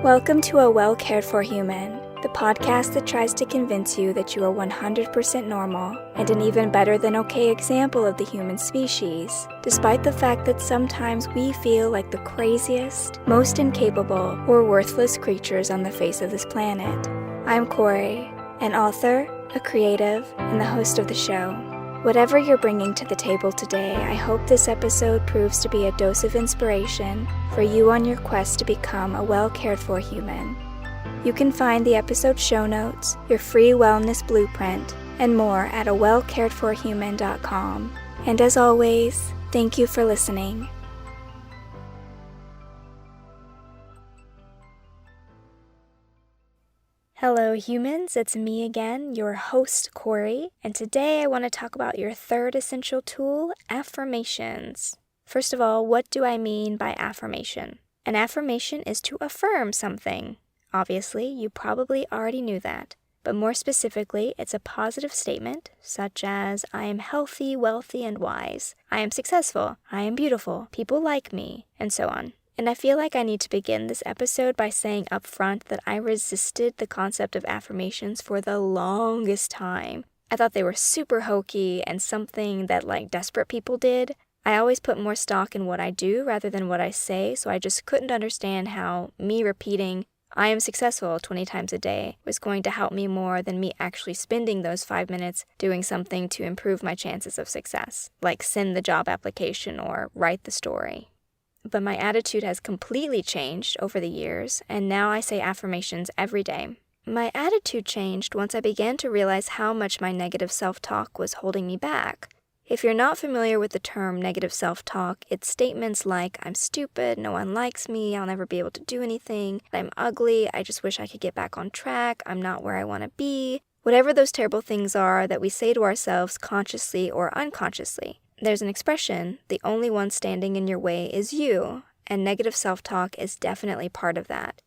Welcome to A Well Cared For Human, the podcast that tries to convince you that you are 100% normal and an even better than okay example of the human species, despite the fact that sometimes we feel like the craziest, most incapable, or worthless creatures on the face of this planet. I'm Kory, an author, a creative, and the host of the show. Whatever you're bringing to the table today, I hope this episode proves to be a dose of inspiration for you on your quest to become a well-cared-for human. You can find the episode show notes, your free wellness blueprint, and more at awellcaredforhuman.com. And as always, thank you for listening. Hello humans, it's me again, your host Kory, and today I want to talk about your third essential tool, affirmations. First of all, what do I mean by affirmation? An affirmation is to affirm something. Obviously, you probably already knew that, but more specifically, it's a positive statement, such as, I am healthy, wealthy, and wise. I am successful. I am beautiful. People like me, and so on. And I feel like I need to begin this episode by saying up front that I resisted the concept of affirmations for the longest time. I thought they were super hokey and something that desperate people did. I always put more stock in what I do rather than what I say, so I just couldn't understand how me repeating, I am successful 20 times a day was going to help me more than me actually spending those 5 minutes doing something to improve my chances of success, like send the job application or write the story. But my attitude has completely changed over the years, and now I say affirmations every day. My attitude changed once I began to realize how much my negative self-talk was holding me back. If you're not familiar with the term negative self-talk, it's statements like, I'm stupid, no one likes me, I'll never be able to do anything, I'm ugly, I just wish I could get back on track, I'm not where I want to be. Whatever those terrible things are that we say to ourselves consciously or unconsciously. There's an expression, the only one standing in your way is you, and negative self-talk is definitely part of that.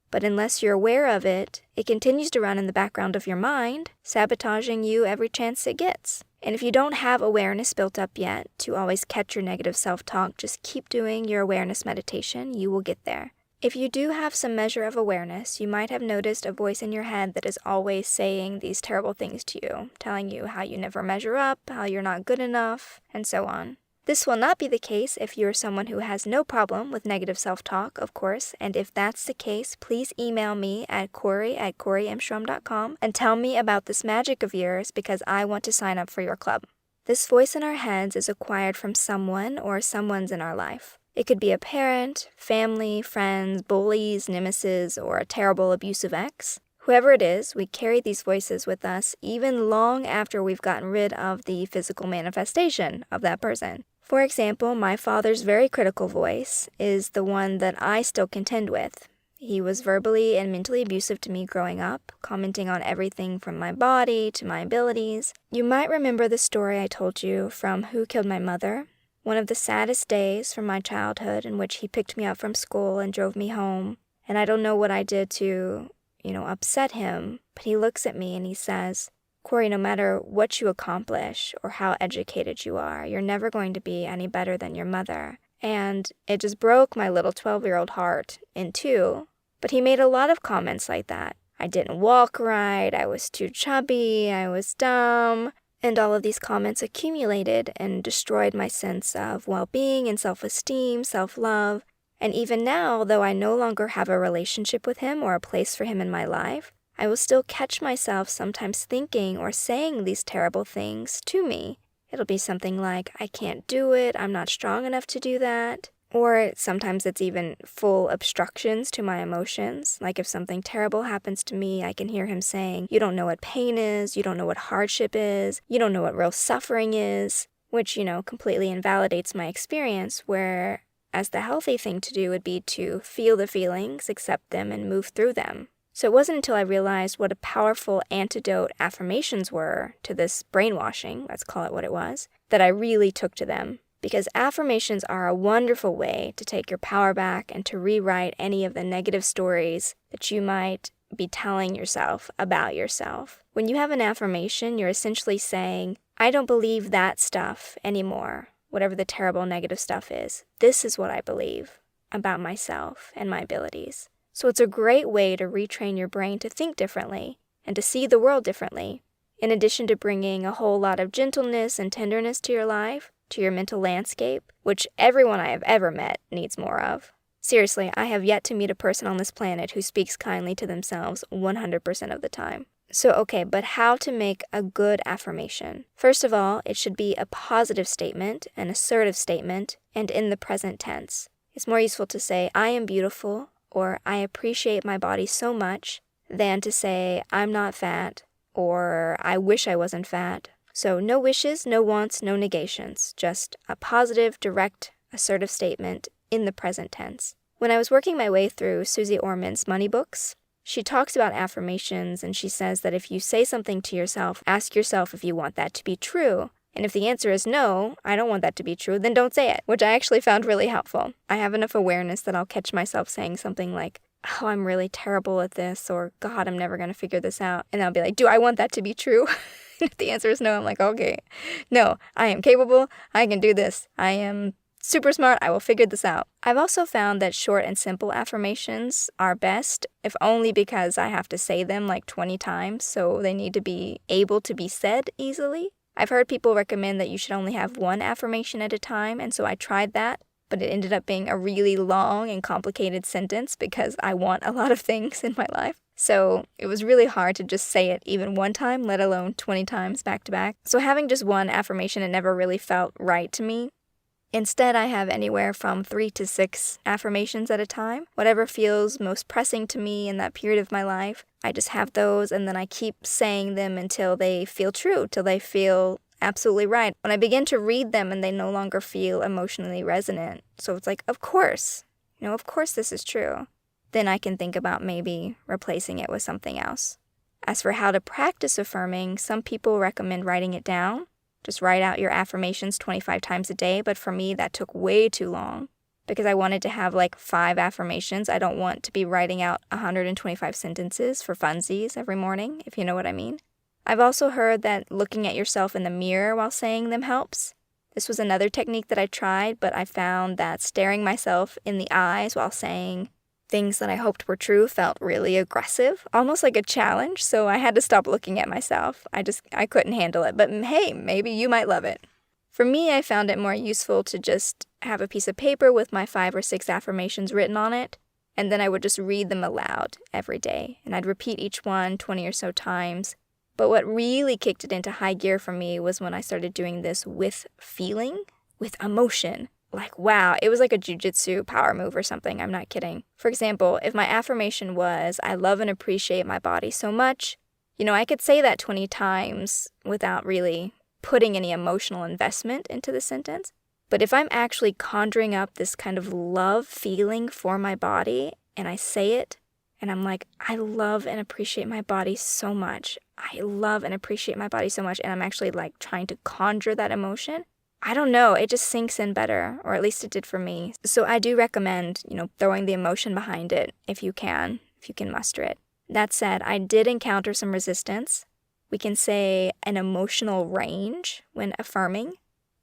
But unless you're aware of it, it continues to run in the background of your mind, sabotaging you every chance it gets. And if you don't have awareness built up yet to always catch your negative self-talk, just keep doing your awareness meditation, you will get there. If you do have some measure of awareness, you might have noticed a voice in your head that is always saying these terrible things to you, telling you how you never measure up, how you're not good enough, and so on. This will not be the case if you're someone who has no problem with negative self-talk, of course, and if that's the case, please email me at kory@korymstrom.com and tell me about this magic of yours because I want to sign up for your club. This voice in our heads is acquired from someone or someones in our life. It could be a parent, family, friends, bullies, nemesis, or a terrible abusive ex. Whoever it is, we carry these voices with us even long after we've gotten rid of the physical manifestation of that person. For example, my father's very critical voice is the one that I still contend with. He was verbally and mentally abusive to me growing up, commenting on everything from my body to my abilities. You might remember the story I told you from Who Killed My Mother? One of the saddest days from my childhood in which he picked me up from school and drove me home. And I don't know what I did to, upset him, but he looks at me and he says, Kory, no matter what you accomplish or how educated you are, you're never going to be any better than your mother. And it just broke my little 12-year-old heart in two. But he made a lot of comments like that. I didn't walk right, I was too chubby, I was dumb. And all of these comments accumulated and destroyed my sense of well-being and self-esteem, self-love. And even now, though I no longer have a relationship with him or a place for him in my life, I will still catch myself sometimes thinking or saying these terrible things to me. It'll be something like, I can't do it, I'm not strong enough to do that. Or sometimes it's even full obstructions to my emotions. Like if something terrible happens to me, I can hear him saying, you don't know what pain is, you don't know what hardship is, you don't know what real suffering is, which, completely invalidates my experience, whereas the healthy thing to do would be to feel the feelings, accept them, and move through them. So it wasn't until I realized what a powerful antidote affirmations were to this brainwashing, let's call it what it was, that I really took to them. Because affirmations are a wonderful way to take your power back and to rewrite any of the negative stories that you might be telling yourself about yourself. When you have an affirmation, you're essentially saying, I don't believe that stuff anymore, whatever the terrible negative stuff is. This is what I believe about myself and my abilities. So it's a great way to retrain your brain to think differently and to see the world differently. In addition to bringing a whole lot of gentleness and tenderness to your life, to your mental landscape, which everyone I have ever met needs more of. Seriously, I have yet to meet a person on this planet who speaks kindly to themselves 100% of the time. So, okay, but how to make a good affirmation? First of all, it should be a positive statement, an assertive statement, and in the present tense. It's more useful to say, I am beautiful, or I appreciate my body so much, than to say, I'm not fat, or I wish I wasn't fat. So no wishes, no wants, no negations, just a positive, direct, assertive statement in the present tense. When I was working my way through Susie Orman's money books, she talks about affirmations, and she says that if you say something to yourself, ask yourself if you want that to be true. And if the answer is no, I don't want that to be true, then don't say it, which I actually found really helpful. I have enough awareness that I'll catch myself saying something like, oh, I'm really terrible at this, or God, I'm never going to figure this out. And I'll be like, do I want that to be true? If the answer is no, I'm like, okay, no, I am capable, I can do this, I am super smart, I will figure this out. I've also found that short and simple affirmations are best, if only because I have to say them like 20 times, so they need to be able to be said easily. I've heard people recommend that you should only have one affirmation at a time, and so I tried that, but it ended up being a really long and complicated sentence because I want a lot of things in my life. So it was really hard to just say it even one time, let alone 20 times back to back. So having just one affirmation, it never really felt right to me. Instead, I have anywhere from 3 to 6 affirmations at a time. Whatever feels most pressing to me in that period of my life, I just have those, and then I keep saying them until they feel true, till they feel absolutely right. When I begin to read them and they no longer feel emotionally resonant, so it's like, of course this is true, then I can think about maybe replacing it with something else. As for how to practice affirming, some people recommend writing it down. Just write out your affirmations 25 times a day, but for me that took way too long because I wanted to have like 5 affirmations. I don't want to be writing out 125 sentences for funsies every morning, if you know what I mean. I've also heard that looking at yourself in the mirror while saying them helps. This was another technique that I tried, but I found that staring myself in the eyes while saying things that I hoped were true felt really aggressive, almost like a challenge, so I had to stop looking at myself. I couldn't handle it, but hey, maybe you might love it. For me, I found it more useful to just have a piece of paper with my 5 or 6 affirmations written on it, and then I would just read them aloud every day, and I'd repeat each one 20 or so times. But what really kicked it into high gear for me was when I started doing this with feeling, with emotion. Like, wow, it was like a jujitsu power move or something, I'm not kidding. For example, if my affirmation was, I love and appreciate my body so much, I could say that 20 times without really putting any emotional investment into the sentence. But if I'm actually conjuring up this kind of love feeling for my body, and I say it, and I'm like, I love and appreciate my body so much. I love and appreciate my body so much, and I'm actually like trying to conjure that emotion. I don't know, it just sinks in better, or at least it did for me. So I do recommend, throwing the emotion behind it if you can muster it. That said, I did encounter some resistance. We can say an emotional range when affirming,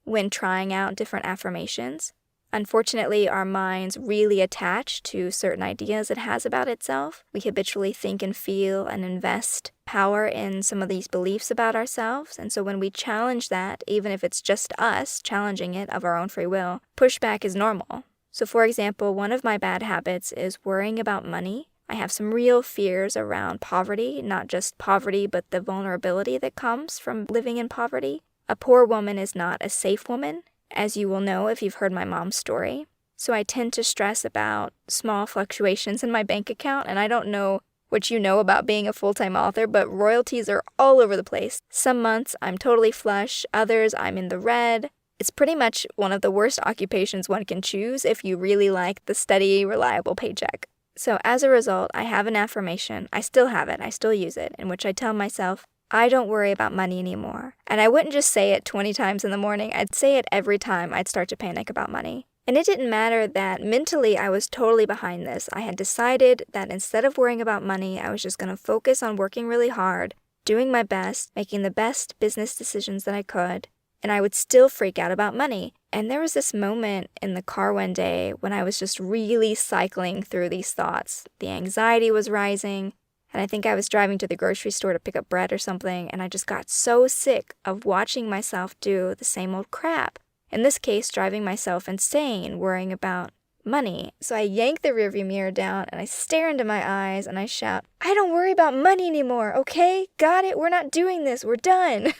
when trying out different affirmations. Unfortunately, our minds really attach to certain ideas it has about itself. We habitually think and feel and invest power in some of these beliefs about ourselves. And so when we challenge that, even if it's just us challenging it of our own free will, pushback is normal. So for example, one of my bad habits is worrying about money. I have some real fears around poverty, not just poverty, but the vulnerability that comes from living in poverty. A poor woman is not a safe woman, as you will know if you've heard my mom's story. So I tend to stress about small fluctuations in my bank account, and I don't know what you know about being a full-time author, but royalties are all over the place. Some months I'm totally flush, others I'm in the red. It's pretty much one of the worst occupations one can choose if you really like the steady, reliable paycheck. So as a result, I have an affirmation, I still have it, I still use it, in which I tell myself, I don't worry about money anymore. And I wouldn't just say it 20 times in the morning, I'd say it every time I'd start to panic about money. And it didn't matter that mentally I was totally behind this. I had decided that instead of worrying about money, I was just going to focus on working really hard, doing my best, making the best business decisions that I could, and I would still freak out about money. And there was this moment in the car one day when I was just really cycling through these thoughts. The anxiety was rising, and I think I was driving to the grocery store to pick up bread or something, and I just got so sick of watching myself do the same old crap. In this case, driving myself insane, worrying about money. So I yank the rearview mirror down and I stare into my eyes and I shout, "I don't worry about money anymore, okay? Got it? We're not doing this. We're done."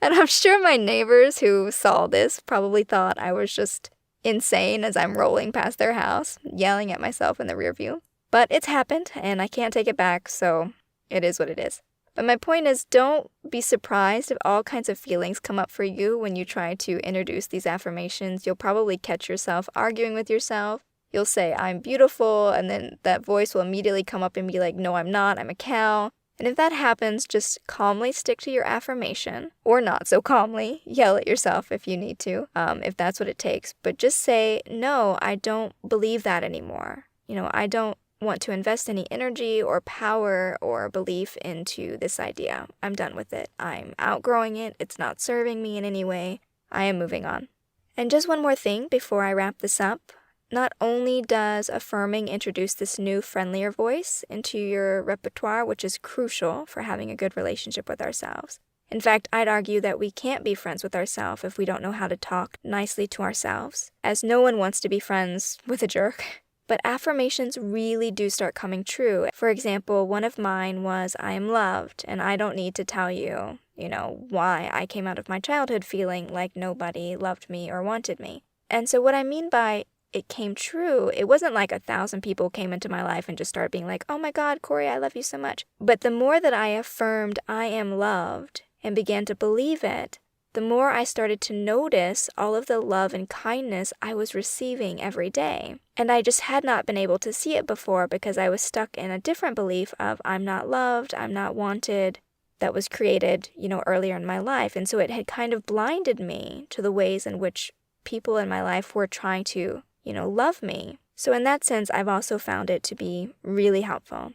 And I'm sure my neighbors who saw this probably thought I was just insane as I'm rolling past their house, yelling at myself in the rearview. But it's happened and I can't take it back, so it is what it is. But my point is, don't be surprised if all kinds of feelings come up for you when you try to introduce these affirmations. You'll probably catch yourself arguing with yourself. You'll say, "I'm beautiful," and then that voice will immediately come up and be like, "No, I'm not, I'm a cow." And if that happens, just calmly stick to your affirmation, or not so calmly. Yell at yourself if you need to, if that's what it takes. But just say, "No, I don't believe that anymore. I don't want to invest any energy or power or belief into this idea. I'm done with it. I'm outgrowing it. It's not serving me in any way. I am moving on." And just one more thing before I wrap this up. Not only does affirming introduce this new, friendlier voice into your repertoire, which is crucial for having a good relationship with ourselves. In fact, I'd argue that we can't be friends with ourselves if we don't know how to talk nicely to ourselves, as no one wants to be friends with a jerk. But affirmations really do start coming true. For example, one of mine was, "I am loved, and I don't need to tell you, why I came out of my childhood feeling like nobody loved me or wanted me." And so what I mean by it came true, it wasn't like 1,000 people came into my life and just started being like, "Oh my God, Kory, I love you so much." But the more that I affirmed I am loved and began to believe it, the more I started to notice all of the love and kindness I was receiving every day. And I just had not been able to see it before because I was stuck in a different belief of I'm not loved, I'm not wanted, that was created, earlier in my life. And so it had kind of blinded me to the ways in which people in my life were trying to, love me. So in that sense, I've also found it to be really helpful.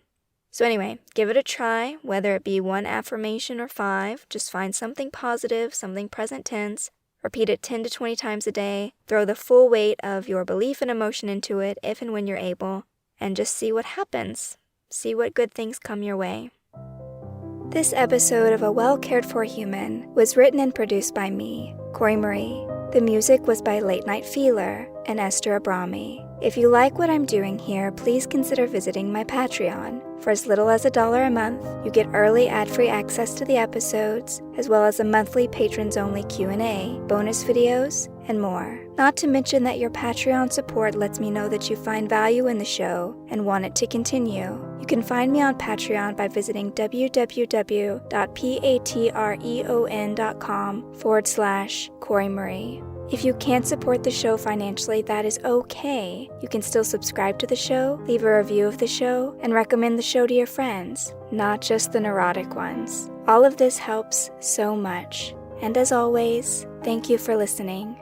So anyway, give it a try, whether it be one affirmation or 5. Just find something positive, something present tense. Repeat it 10 to 20 times a day. Throw the full weight of your belief and emotion into it if and when you're able. And just see what happens. See what good things come your way. This episode of A Well Cared For Human was written and produced by me, Kory Marie. The music was by Late Night Feeler and Esther Abrami. If you like what I'm doing here, please consider visiting my Patreon. For as little as $1 a month, you get early ad-free access to the episodes, as well as a monthly patrons-only Q&A, bonus videos, and more. Not to mention that your Patreon support lets me know that you find value in the show and want it to continue. You can find me on Patreon by visiting www.patreon.com/Kory Marie. If you can't support the show financially, that is okay. You can still subscribe to the show, leave a review of the show, and recommend the show to your friends, not just the neurotic ones. All of this helps so much. And as always, thank you for listening.